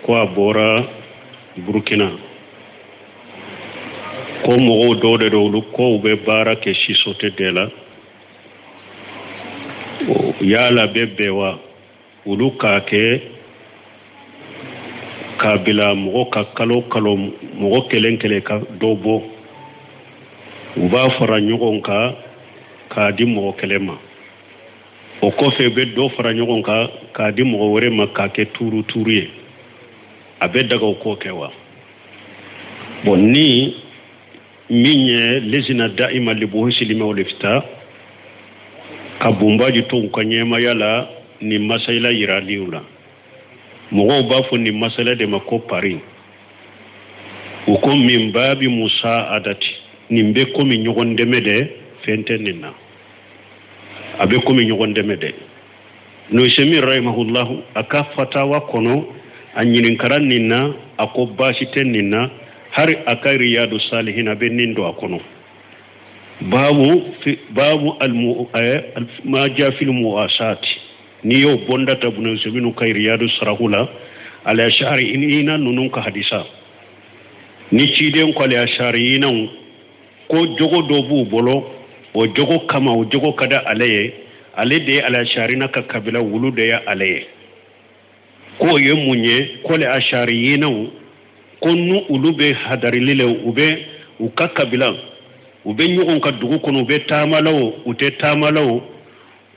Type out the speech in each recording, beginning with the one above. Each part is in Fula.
ko a bɔra Burkina ko mɔgɔw dɔw de olu ko u bɛ baara kɛ sisote de la yala bɛ bɛɛ wa olu k'a kɛ k'a bila mɔgɔ ka kalo mɔgɔ kelen kelen ka dɔ bɔ u b'a fara ɲɔgɔn kan k'a di mɔgɔ kelen ma o kɔfɛ bɛ dɔ fara ɲɔgɔn kan k'a di mɔgɔ wɛrɛ ma k'a kɛ tuuru ye a bɛ daga o ko kɛ wa bon ni min ye lezina da'ima li buhusilima olifta ka bumbaji to u ka ɲɛmaya la ni masayila yiraliw la mɔgɔw b'a fɔ ni masala de ma ko pari u ko min baabi musa adati nin bɛ komi ɲɔgɔn dɛmɛ de fɛn tɛ nin na a bɛ komi ɲɔgɔn dɛmɛ de Nusaimi rahimahullahu a ka fatawa kɔnɔ a ɲininkara nin na a ko baasi tɛ nin na hari a ka riyadu salihin a bɛ nin don a kɔnɔ babu ma ja fil muwasati ni y'o bɔndata bunu Nusaimi ka riyadu sarahula al-ashari ina nunun ka hadisa ni ciden ko al-ashari ina ko jogo do b'u bolo o jogo kama o jogo kada ale de ye al-ashari na ka kabila wulu de ya ale ko ye munye ko al-ashari ina ko nu ulu be hadarilile u ka kabila u be ɲɔgɔn ka dugu kɔnɔ u be taamalaw u tɛ taamalaw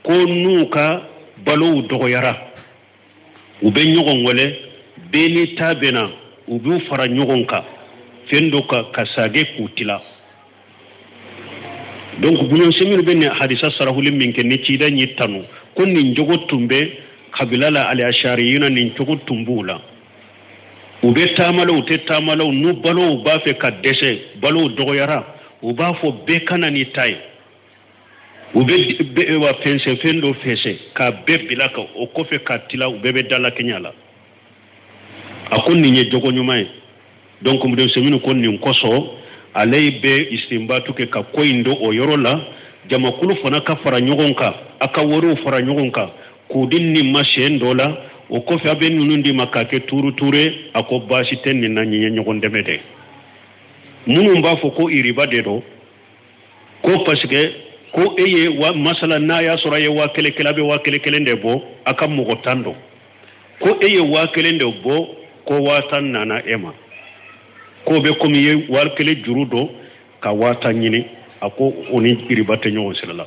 ko nu ka balow dɔgɔyara u be ɲɔgɔn wele bɛɛ ni ta bɛna u b'u fara ɲɔgɔn kan fɛn dɔ ka sage k'u tila donc bunyon semir be ne hadisa sarahuli min ke ni cida ni tanu ko nin jogo tumbe kabila la al-ashari yuna nin jogo tumbula u be tamalo u te tamalo nu balo u ba fe ka dese balo dogoyara u ba fo be kana ni tay u be wa pense fendo fese ka be bilaka o ko fe ka tila u be dala kenyala akon ni nye jogo nyumai donc mu de seminu ko nin koso alay be istimbatu ke ka koindo o yorola jamakulu fana ka fara ɲɔgɔn kan aka woro fara ɲɔgɔn kan kudin ni mashen dola o ko fa be nunundi makake ture ako bashi ten ni na nyi ɲɔgɔn dɛmɛ de munun b'a fɔ ko iriba de do ko parce que ko eye wa masala na ya sɔrɔ ye wa kele be wa kele de bɔ aka mɔgɔ tan do ko eye wa kelen de bɔ ko wa tan nana ema ko be komi ye war kele juru do ka wata ɲini ako oni iribate ɲɔgɔn sira la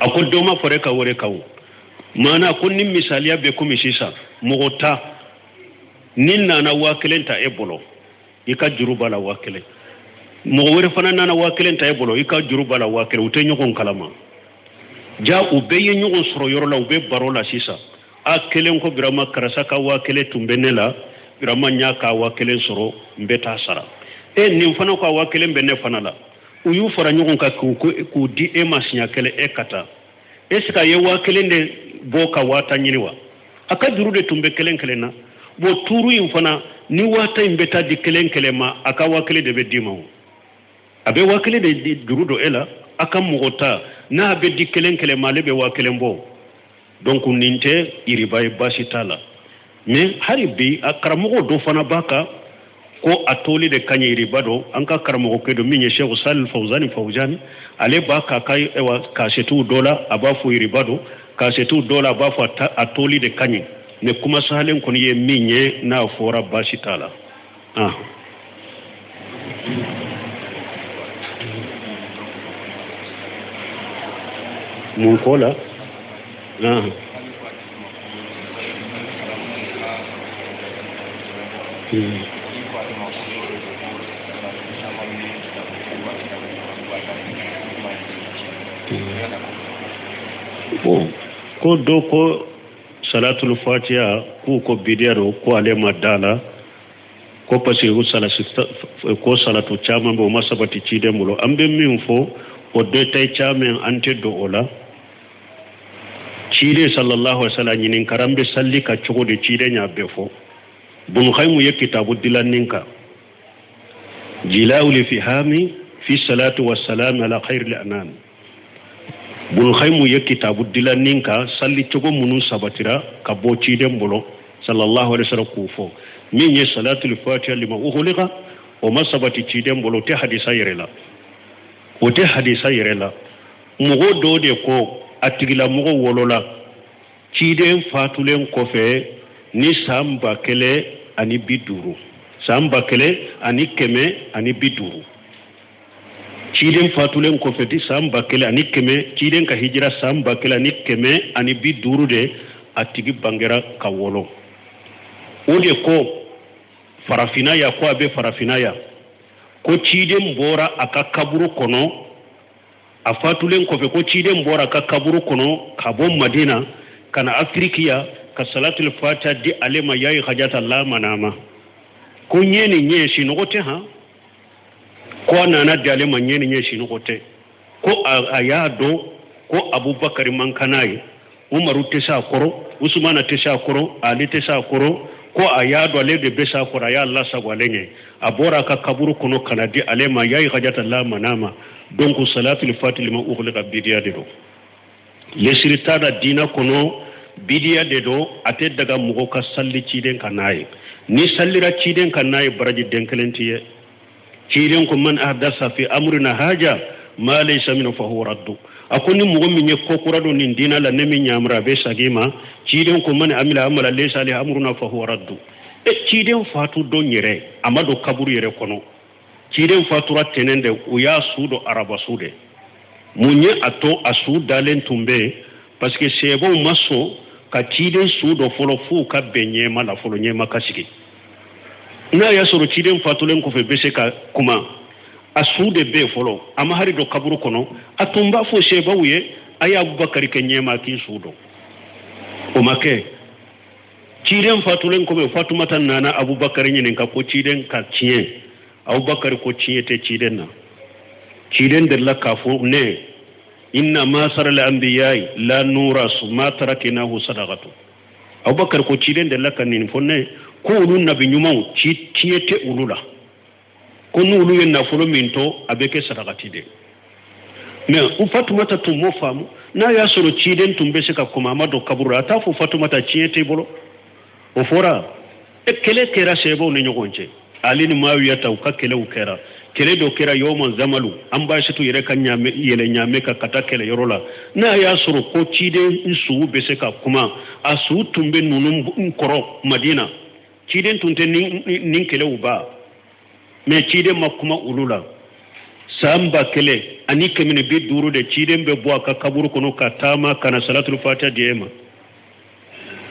ako doma fore ka wore kawo mana ko ni misaliya be komi sisa mogota ni nana wa kelen ta e bolo i ka juru bala wa kelen mogo wore fana nana wa kelen ta e bolo i ka juru bala wa kelen u te ɲɔgɔn kalama ja u be ye ɲɔgɔn sɔrɔ yɔrɔ la u be baro la sisa a kelen ko birama karasa ka wa kelen tun be ne la birama nya ka wa kelen sɔrɔ mbeta sara nin fana ko wa kelen be ne fana la u y'u fara ɲɔgɔn kan k'u di e ma siɲa kelen e kata est-ce que ye wa kelen de bɔ ka wata ɲini wa a ka juru de tun be kelen na bo tuuru in fana ni wata in bɛ taa di kelen ma a ka wa kelen de bɛ di ma a bɛ wa kelen de di juru do e la a ka mɔgɔ ta n'a bɛ di kelen ma ale bɛ wa kelen bɔ donc nin tɛ iriba ye baasi t'a la mais hari bi a karamɔgɔ do fana b'a kan ko a toli de kaɲɛ iriba do an ka karamɔgɔ ke do min ye Sheikh Salih Fawzani ale b'a ka kasetiw dɔ la a b'a fɔ iriba do kasetiw dɔ la a b'a fɔ a toli de kaɲɛ mais kuma sahalen kɔni ye min ye n'a fɔra baasi t'a la mun ko la ko do ko salatul fatiha ko bidiyaro ko ale madala ko parce que ko salatu chama bo masabati cide mulo ambe min fo o de tay chamen ante do ola cide sallallahu alaihi wasallam nin karambe salli ka cogo de cide nya be fo bun khaymu ye kitabu dilaninka jilaul fihami fi salatu wassalam ala khairil anam bun khaymu ye kitabu dilaninka salli cogo munun sabatira ka bo cide mbolo sallallahu alaihi wasallam kufo min ye salatul fatiha lima ughliqa o masabati ciden bolo te hadisa yerela o te hadisa yerela mugo do de ko atigila mugo wolola ciden fatulen kofe ni samba kele ani biduru samba kele ani keme ani biduru ciden fatulen kofe di samba kele ani keme ciden ka hijira samba kele ani keme ani biduru de atigi bangera ka wolo o de ko farafinaya ko abe farafinaya ko ciden bora aka kaburu kono a fatulen kofe ko ciden bora aka kaburu kono ka bon madina kana afrikiya ka salatul fatiha di alema yayi hajata la manama ko nyeni nye shi nogote ha ko nana di alema nyeni nye shi nogote ko ayado ko abubakar mankanai umaru tesa koro usmana tesa koro ali tesa koro ko ayado ale de besa koro ya allah sagwalenye abora ka kaburu kono kana di alema yayi hajata la manama donc salatul fatiha ma ukhliqa bidiya de do lesiritada dina kono bidiya de do ate daga mugo ka salli ciden kanaye ni sallira ciden kanaye baraji denkelentiye ciden ko man ahdasa fi amrina haja ma laysa min fa huwa raddu akoni mugo minye kokurado ni dina la nemi nyamra be sagima ciden ko man amila amala laysa li amruna fa huwa raddu e ciden fatu do nyere amado kaburu yere kono ciden fatura tenende uya sudo araba sude munye ato asu dalen tumbe parce que c'est bon maso ka ciden sudo folo fu ka benye mala folo nyema kasiki na ya soro ciden fatulen ko fe bese ka kuma asude be folo ama hari do kaburu kono atumba fo sheba wuye aya abubakar ke nyema ki sudo o make ciden fatulen ko be fatumata nana abubakar nyen ka ko ciden ka cien abubakar ko ciete ciden na ciden de la kafo ne inna ma saral anbiya'i la nurasu ma taraknahu sadaqatu abubakar ko ciden de la kanin fonne ko ulun nabi nyumaw ciete ulula ko nulu yen na folo minto abeke sadaqati de mais u fatumata tum mo famu na ya soro ciden tum be se ka kuma mado kabura ta fu fatumata ciete bolo o fora e kele kera sebo ne nyogonje alini mawiyata u ka kele u kera kele do kera yawman zamalu an ba shi to yere kan nyame yele nyame ka kata kele yorola na ya soro ko cide insu be se ka kuma asu tumbe nunum koro madina ciden tunte nin kele uba me cide makuma ulula samba kele ani kemine be duru de ciden be bo aka kaburu kono katama kana salatul fatiha diema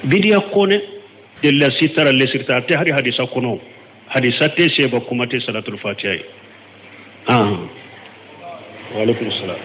bidiya kone de la sitara le sirta te hari hadisa kono hadisa te seba kuma te salatul fatiha wa alaikum salam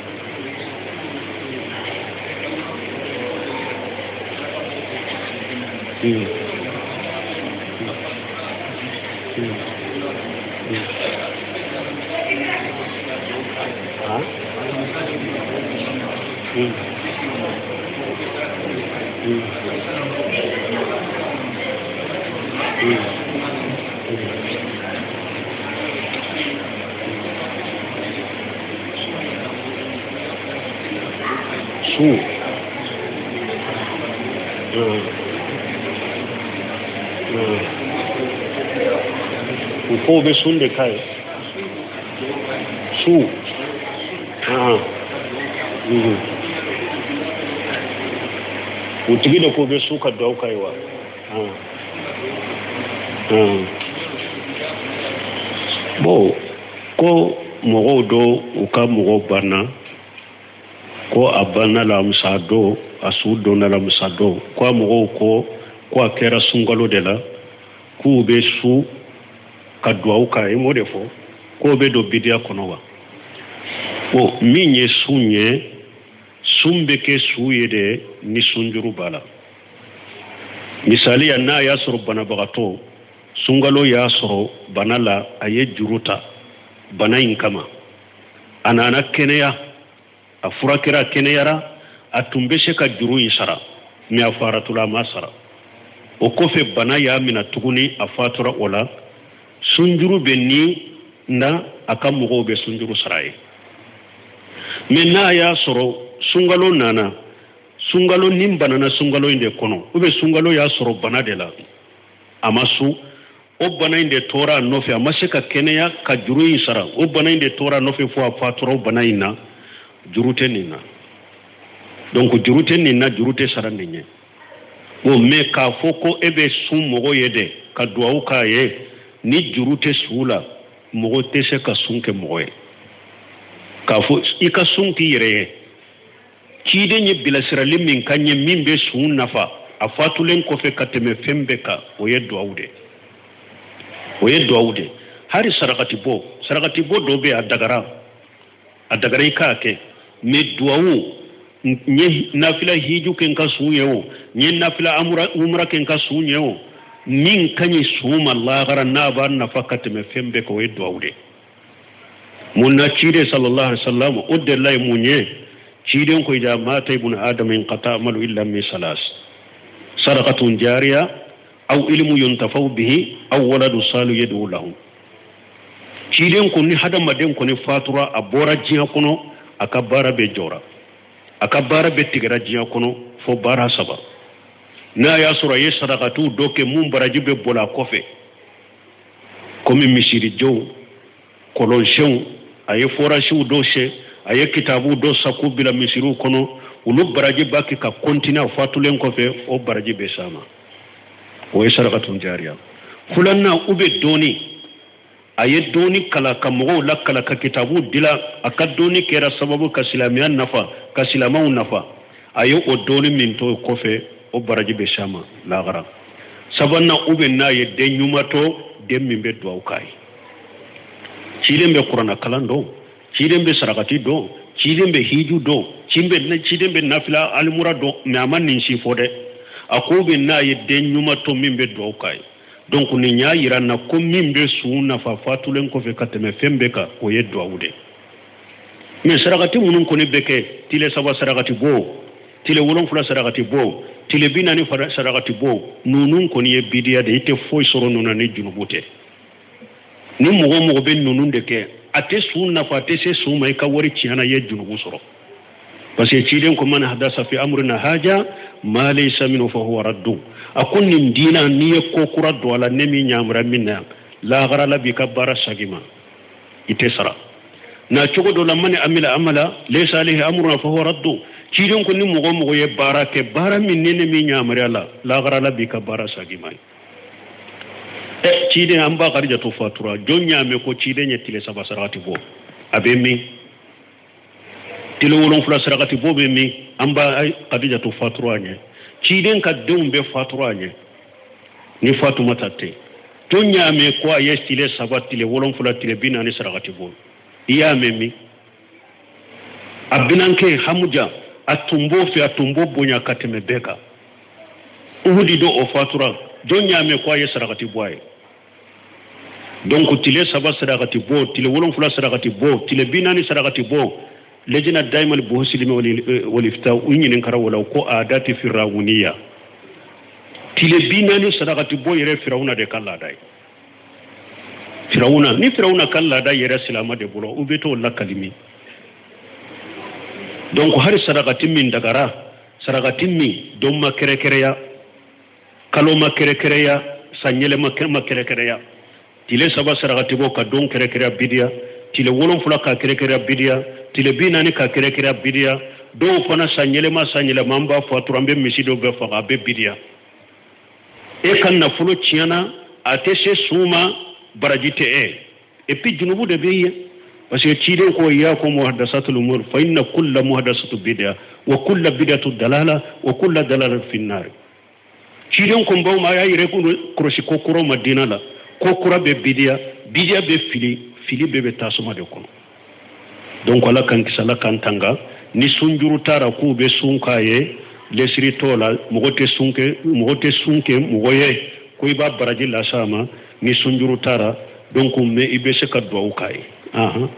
ko be sunde kai su utigi da ko be su ka dauka yiwa bo ko mogo do uka mogo bana ko abana la musado asudo na la musado ko mogo ko akera sungalo de la ku be su ka duauka e mo defo ko be do bidia kono wa o minye sunye sumbe ke suyede ni sunjuru bala misali ya na ya soro bana bagato sungalo ya soro banala aye juruta bana inkama anana keneya afurakira keneyara atumbeshe ka juru isara mi afaratula masara o kofe bana ya mina tuguni afatura ola sunjuru benni na akamugo be sunjuru saraye menna ya soro sungalo nana sungalo nimbana na sungalo inde kono ube sungalo ya soro bana de la amasu o bana inde tora nofe amaseka keneya ka juru in sara o bana inde tora nofe fo a fatura bana ina jurute nina donc jurute nina jurute sara ninye o me ka foko ebe sun mogo yede ka duwawu ka ye ni jurute sula mogo tese ka sunke mogo ye ka fo ika sunki yere cide nye bilasirali min kanye min be sun nafa a fatulen kofe ka teme fembe ka o ye duwawude hari sarakati bo do be a dagara ika ke me duwawu nye nafila hiju ken ka sunyewo nye nafila umra ken ka sunyewo min kanyi suma lagara na ba nafa ka teme fembe ka o ye duwawude munna cide sallallahu alaihi wasallam udde lay munye ciden ko ida mata ibn adam in qata amalu illa min salas sadaqatun jariya aw ilmu yuntafau bihi aw waladu salu yadu lahu ciden ko ni hadama den ko ni fatura abora jiya kono akabara be jora akabara be tigara jiya kono fo bara saba na ya sura ye sadaqatu doke mum baraji be bola kofe komi misiri jow kolon shew aye forashiw do she aye kitabu do saku bila misiru kono ulu baraji baki ka kontina fatulen kofe o baraji be sama o ye sadaqatun jariya fulanna ube doni aye doni kala kamogo la kala ka kitabu dila aka doni kera sababu ka silamiyan nafa ka silamaw nafa aye o doni min to kofe o baraji be sama lagara sabanna ube na ye den nyumato dem min be duwaw kai ciden be qur'ana kalando ciden be sarakati do ciden be hiju do ciden be nafila almura do me aman nin si fode akobe na ye den nyuma to min be do kai donc ni nya yirana ko min be sunna fa fatulen ko fe kateme fembe ka o ye do awude me sarakati munun ko ne beke tile saba sarakati bo tile wolon fula sarakati bo tile binani sarakati bo nunun ko ni ye bidiya de ite foy soro nuna ni junubute ni mogo be nunun de ke ate sunna fa te se suma ka wari ciana ye junubu soro parce que ciden ko man hadasa fi amrina haja ma laysa minhu fa huwa raddu akun nin dina ni ko kura do ala nemi nyamra minna la gara la bi kabara sagima ite sara na cogo do la man amila amala laysa alayhi amruna fa huwa raddu ciden ko ni mogo ye barake bara min ne mi nyamra la gara la bi kabara sagima cide amba karija to fatura jonya me ko cide nye tile saba sarakati bo abe mi tile wolon fula sarakati bo be mi amba ay karija to fatura nye cide ka deum be fatura nye ni fatuma tatte jonya me ko ay tile saba tile wolon fula tile binani sarakati bo iya me mi abinanke hamuja atumbo bonya kateme beka uhudi do o fatura jonya me ko ay sarakati bo ay donc tile saba sadaqati bo tile wolon fula sadaqati bo tile binani sadaqati bo lejina daimal buhusilimi wal ifta unyinin kara wala ko adati firawuniya tile binani sadaqati bo yere firawuna de kala dai firawuna kala dai yere silama de bolo ubeto la kalimi donc har sadaqati min dagara sadaqati min don makerekereya kalo makerekereya sanyele makerekereya tile saba sarakati bo ka don kere bidia tile wolon fula ka kere bidia tile binani ka kere bidia do fana sanyele mamba faturambe misido be fa be bidia e kan na fulo ciana atese suma barajite et puis junubu de beye parce que cide ko ya ko muhaddasatul umur fa inna kullu muhaddasatu bid'a wa kullu bid'atu dalala wa kullu dalalatin fi an-nar cide ko mbaw ma ya yire ko krosi ko kuro madina la ko kura be bidia be fili be tasuma de kono donc ala kan kisala kan tanga ni sunjuru tara ku be sunkaye lesiri tola mogote sunke mogoye ko iba baraji la sama ni sunjuru tara donc me ibe se ka do kai aha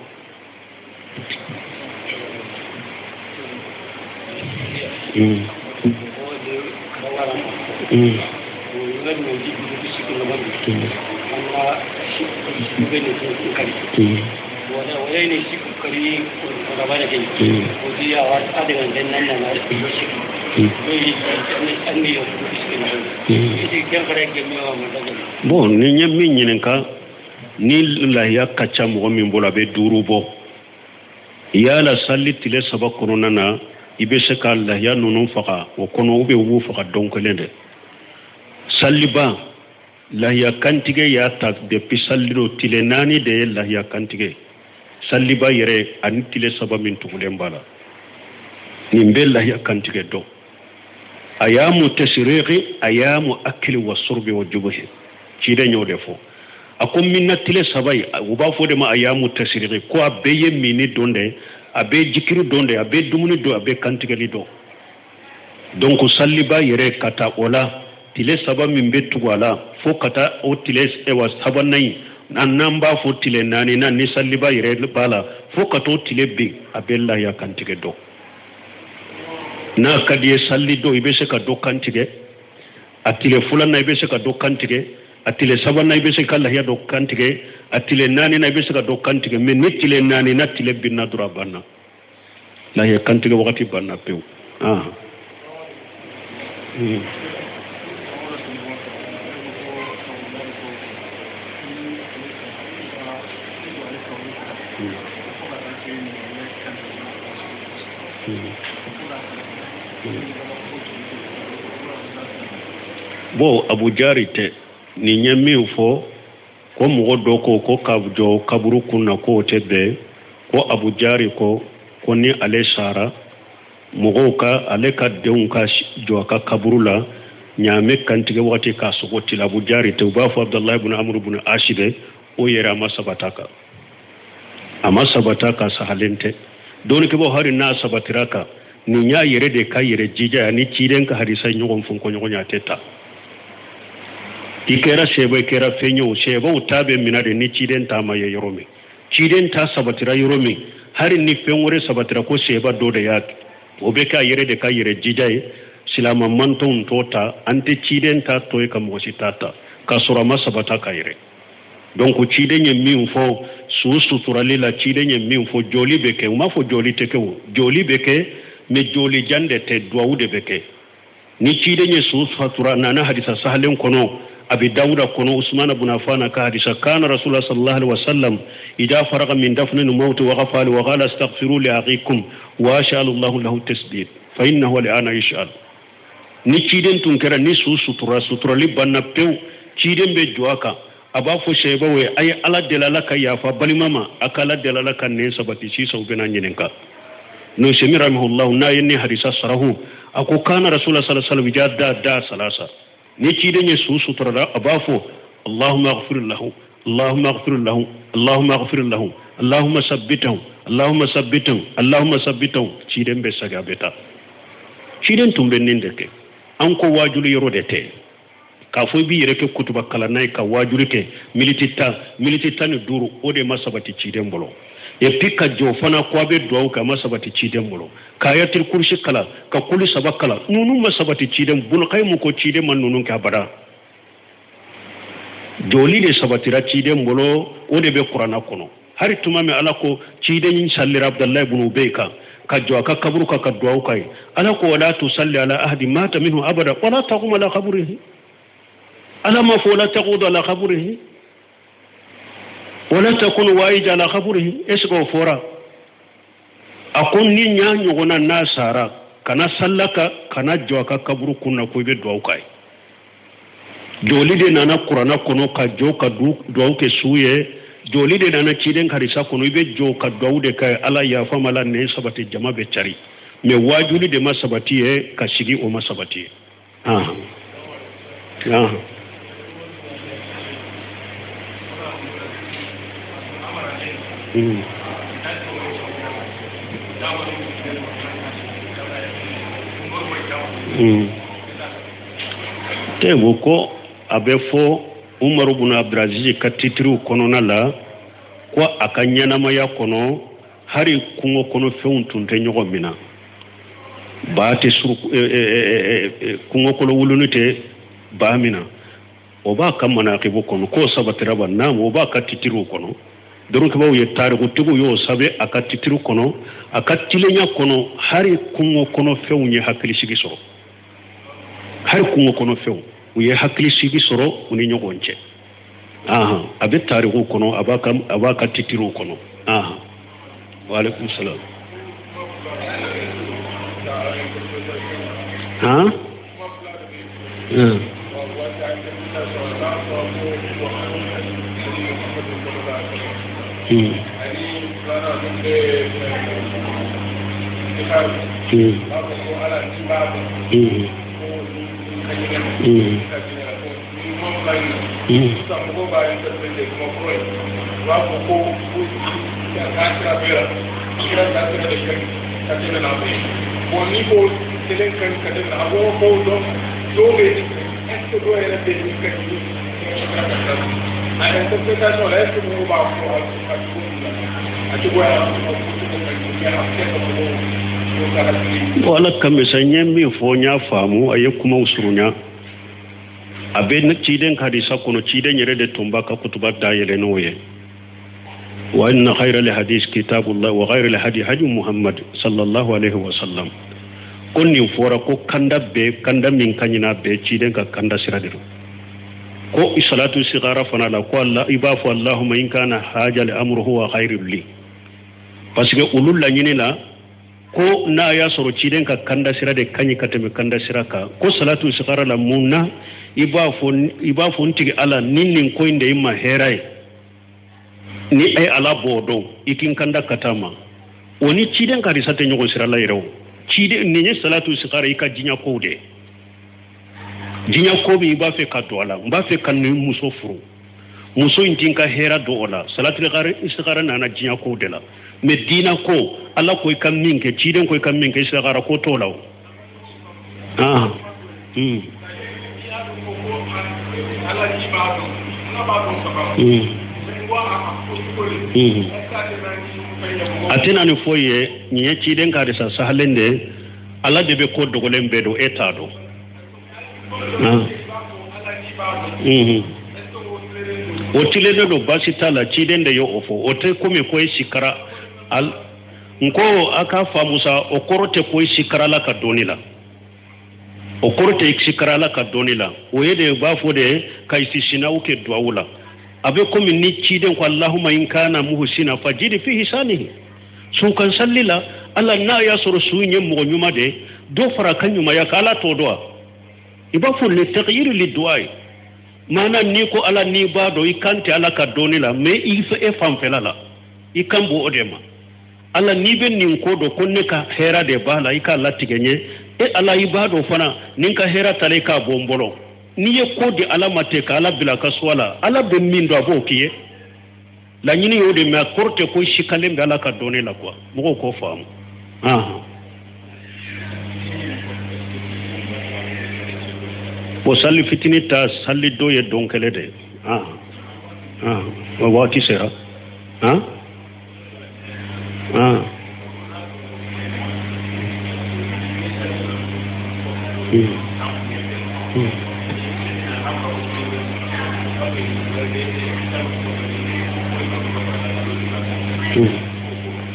bon ni nyami nyinenka ni lahiya kacha mo min bola be duru bo yala salli tile saba kono nana ibe se ka lahiya nunu faka o kono ube wu faka donc lende salli ba lahiya kantige ya ta depuis salliro tile nani de lahiya kantige salli ba yere ani tile saba min tugulen bala ni mbel lahiya kantige do ayamu tasriqi ayamu akli wa surbi wa jubuhi ci de ñoo defo akom minna tile sabay uba fo de ma ayamu tasriqi ko abeye mini donde abe jikiru donde abe dumuni do abe kantigali do donc salliba yere kata ola tile saba min betu wala fo kata o tile e wa sabanay nan namba fo tile nani nan ni salliba yere bala fo kato tile bi abella ya kantige do na kadiye salli do ibe se ka do kantige atile fulana ibe se ka do kantige atile sabana ibe se ka lahiya do kantige atile nani na ibe se ka do kantige men netile nani na tile binna dura banna lahiya kantige wakati banna pew bo Abu Jari te ni nyami fo ko mo do ko kabjo kaburu kunna ko tebe ko Abu Jari ko ni ale sara mo ka ale ka deun ka jo ka kaburula nyame kantige wati ka sogoti Abu Jari te ba fo Abdullah ibn Amr ibn Ashibe o yera masabataka ama sabataka sahalente don ke bo hari na sabatiraka ni nya yere de ka yere jija ni ciiden ka hadisa nyugon fun ko nyonya teta ikera shebe kera fenyo shebe utabe minade ni ciiden ta ma yorome ciiden ta sabatira yorome hari ni fenwore sabatira ko sheba do de yak obe ka yere de ka yere jija silama manton tota ante ciiden ta to e kam wasitata ka sura ma sabata ka yere donc ciiden ye min fo su turali la ciiden ye min fo joli beke ma fo joli teke joli beke me joli jande te duawude beke ni ciiden ye su fatura nana hadisa sahalen kono abi dawuda kono usman ibn affan ka hadisa kana rasulullah sallallahu alaihi wasallam idha faraga min dafn al-maut wa ghafala wa qala astaghfiru li akhikum wa as'alu Allah lahu tasdid fa innahu al'ana yash'al ni ciiden tun kera ni su sutura li banna pew ciiden be joaka aba fo sheba we ay ala delalaka ya fa balimama akala delalaka ne sabati ci saw bena nyinenka no shemiramullah na yini hadisa sarahu ako kana rasulullah sallallahu alaihi wasallam jadda salasa ni ci denye su sutura da abafo allahumma ighfir lahu allahumma ighfir lahu allahumma ighfir lahu allahumma sabbitahu allahumma sabbitahu allahumma sabbitahu ci den be saga beta ci den tumbe nindeke an ko wajulu yorode te ka fo bi yere ke kutuba kala nay ka wajulu ke militita ni duru ode masabati ci den bolo e pika jo fana ko be do ka masabati ciden bolo kayatir kurshi kala ka kuli sabakala nunu masabati ciden bul kaymu ko ciden man nunu ka bada joli de sabatira ciden bolo o de be qur'ana kono hari tuma me ala ko ciden yin sallira abdullah ibn ubayka ka jo ka kaburu ka do kai ala ko wala tusalli ala ahadi mata minhu abada wala taqum ala qabrihi ala ma fo la taqud ala qabrihi wala takun waij ala khaburihi esgo fora akon ni nya nyogona nasara kana sallaka kana joka kaburu kunna ko be do kai joli de nana qur'ana kono ka joka do ke suye joli de nana ciden karisa kono be joka do de kai ala ya famala ne sabati jama be cari me wajuli de masabati e ka shigi o masabati tebu ko abe fo Umar ibn Abdulaziz ka titru kono nala ko akanyana maya kono hari kungo kono feuntunte nyogo mina baate sur kungo kono wulunite ba mina oba kamana kibo kono ko sabatira banna oba ka titru kono donc bawo ye tariku tigo yo sabe akatitiru kono akatilenya kono hari kungo kono fewnye hakili sigi so har kungo kono few uye hakli sigi soro uni nyogonche abe tarihu kono abaka titiru kono wa alaikum salam wala kambe sanye mi fonya famu aye kuma usurunya abe ciden hadisa kono ciden yere de tumba ka kutuba dayele noye wa inna khayral hadith kitabullah wa khayral hadi muhammad sallallahu alaihi wasallam konni fora ko kanda min kanyina be ciden ka kanda siradiru ko salatu sigara fana la ko allah ibafu allahumma in kana hajal amruhu wa khairul li parce que ulul la nyinila ko na ya soro ciden ka kanda sira de kanyi kateme kanda sira ka ko salatu sigara la munna ibafu ntigi ala ninnin ko inde imma heray ni ay ala bodo ikin kanda katama oni ciden ka risate nyogo sira la yero ciden ni salatu sigara ika jinya ko de jinya ko bi ba fe ka to ala ba fe kan ni muso furu muso intin ka hera do ala salatu sigara na jinya ko de la medina ko alla ko kam minke ciden ko kam minke sigara ko to law atina ni foye nye ciden ka de sa sahalende alla de be ko dogolen be do etado otile do basita la ciden de yo ofo ote kome ko sikara al nko aka famusa okorote ko sikara la ka donila okorote sikara la ka donila oyede ba fode kai sisina uke duawula abe komi ni ciden ko allahumma in kana muhsina fajid fi hisanihi su kan sallila alla na ya soro suñe mo nyuma de do fara kanyuma ya kala to do iba fu li taghyir li du'a mana ni ko ala ni ba do ikante ala ka donila me ifa e fam felala ikambo odema ala ni ben nin ko do konne ka hera de bala ika latigenye e ala ibado fana nin ka hera tale ka bombolo ni ye ko di ala mate ka ala bila ka swala ala be min do abo kiye la nyini yode me korte ko shikale be ala ka donela quoi mo ko famu bo salli fitini ta salli do ye donkele de wa wati sera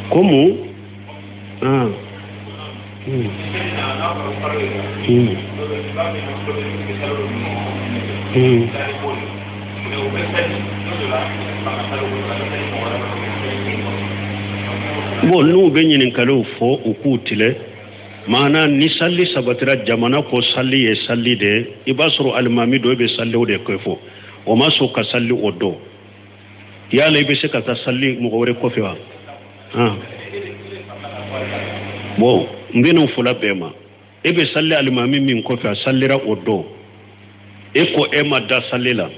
Como? Bon nous benyin kalo fo ukutile mana ni salli sabatira jamana ko salli e salli de ibasru almami do be salli de ko fo o maso ka salli odo ya lay be se ka salli mo gore ko fewa bon mbeno fula bema e be salli almami min ko fa sallira odo e ko e madda sallila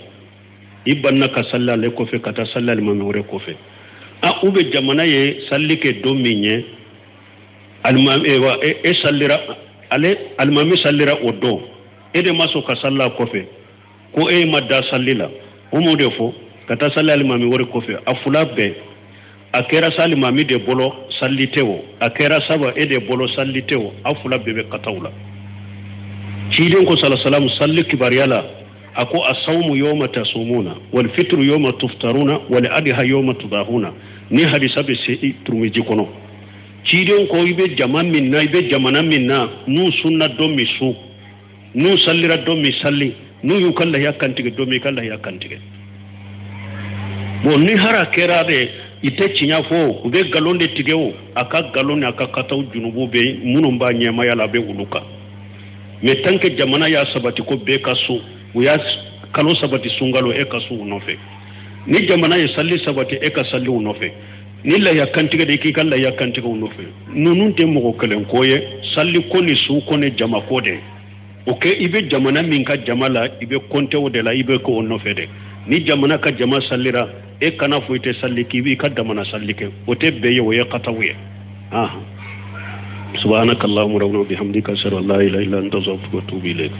ibanna ka salla le ko fe kata salla almami gore ko fe ube jamana ye salli ke do minye almami e sallira ale almami sallira odo e de maso ka salla ko fe ko e madda sallila o mo defo kata salla almami gore ko fe afula be akera salimami de bolo sallitewo akera saba e de bolo sallitewo afula be katawla cidin ko sallallahu salli kibariyala ako asawmu yawma tasumuna wal fitru yawma tuftaruna wal adha yawma tudahuna ni hadisa be se turmiji kono cidin ko ibe jaman minna ibe jamana minna nu sunna do misu nu sallira do mi salli nu yu kala ya kantige do mi kala ya kantige bon ni hara kerade ite cinya fo ube galonde tigeo aka galonde aka kataw junubu be munum ba nyema yala be wuluka me tanke jamana ya sabati ko be kasu uya kalo sabati sungalo e kasu unofe ni jamana ya salli sabati e ka salli unofe ni la ya kantige de ki kala ya kantige unofe nunun te mo kalen koye salli koni su kone jama kode oke ibe jamana min ka jamala ibe konte o de la ibe ko unofe de ni jamana ka jama sallira e kana fo ite salli ki bi ka damana sallike o te beye wo ya qatawiya سبحانك اللهم ربنا وبحمدك أشهد أن لا إله إلا أنت أستغفرك وأتوب إليك